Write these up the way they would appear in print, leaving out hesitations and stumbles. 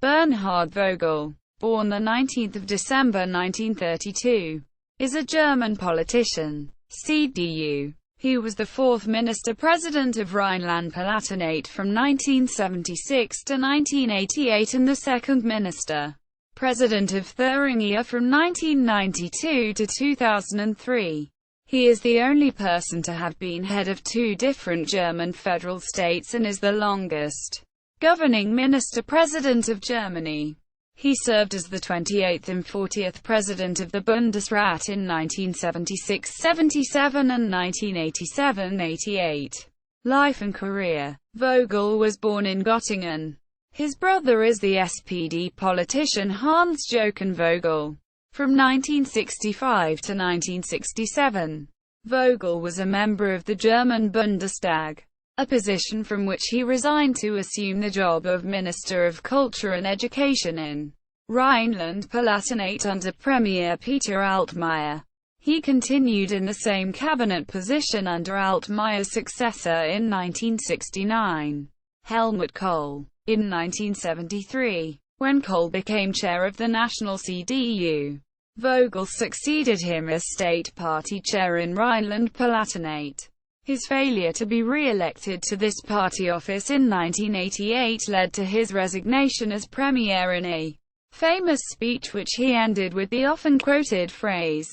Bernhard Vogel, born the 19th of December 1932, is a German politician, CDU. He was the fourth Minister President of Rhineland-Palatinate from 1976 to 1988 and the second Minister President of Thuringia from 1992 to 2003. He is the only person to have been head of two different German federal states and is the longest governing Minister President of Germany. He served as the 28th and 40th President of the Bundesrat in 1976–77 and 1987–88. Life and career. Vogel was born in Göttingen. His brother is the SPD politician Hans-Joachim Vogel. From 1965 to 1967, Vogel was a member of the German Bundestag, a position from which he resigned to assume the job of Minister of Culture and Education in Rhineland-Palatinate under Premier Peter Altmaier. He continued in the same cabinet position under Altmaier's successor in 1969, Helmut Kohl. In 1973, when Kohl became chair of the national CDU, Vogel succeeded him as state party chair in Rhineland-Palatinate. His failure to be re-elected to this party office in 1988 led to his resignation as premier in a famous speech which he ended with the often-quoted phrase,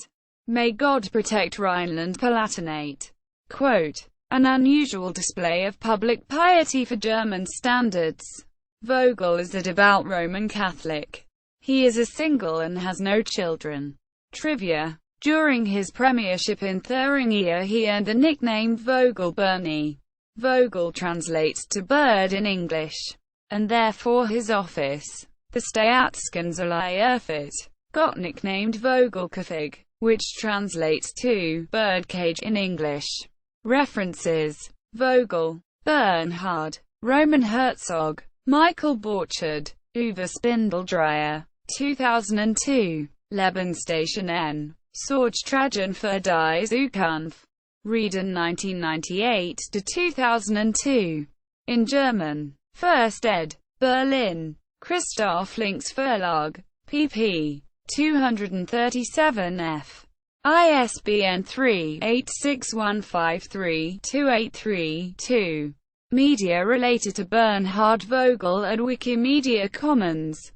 "May God protect Rhineland-Palatinate." Quote, an unusual display of public piety for German standards. Vogel is a devout Roman Catholic. He is a single and has no children. Trivia. During his premiership in Thuringia he earned the nickname Vogel Bernie. Vogel translates to bird in English, and therefore his office, the Staatskanzlei Erfurt, got nicknamed Vogelkäfig, which translates to birdcage in English. References: Vogel, Bernhard, Roman Herzog, Michael Borchardt, Uwe Spindeldreher, 2002. Lebensstation N. Sorgtragen für die Zukunft. Rieden 1998–2002. In German. First ed. Berlin. Christoph Links Verlag. pp. 237 f. ISBN 3-86153-283-2. Media related to Bernhard Vogel at Wikimedia Commons.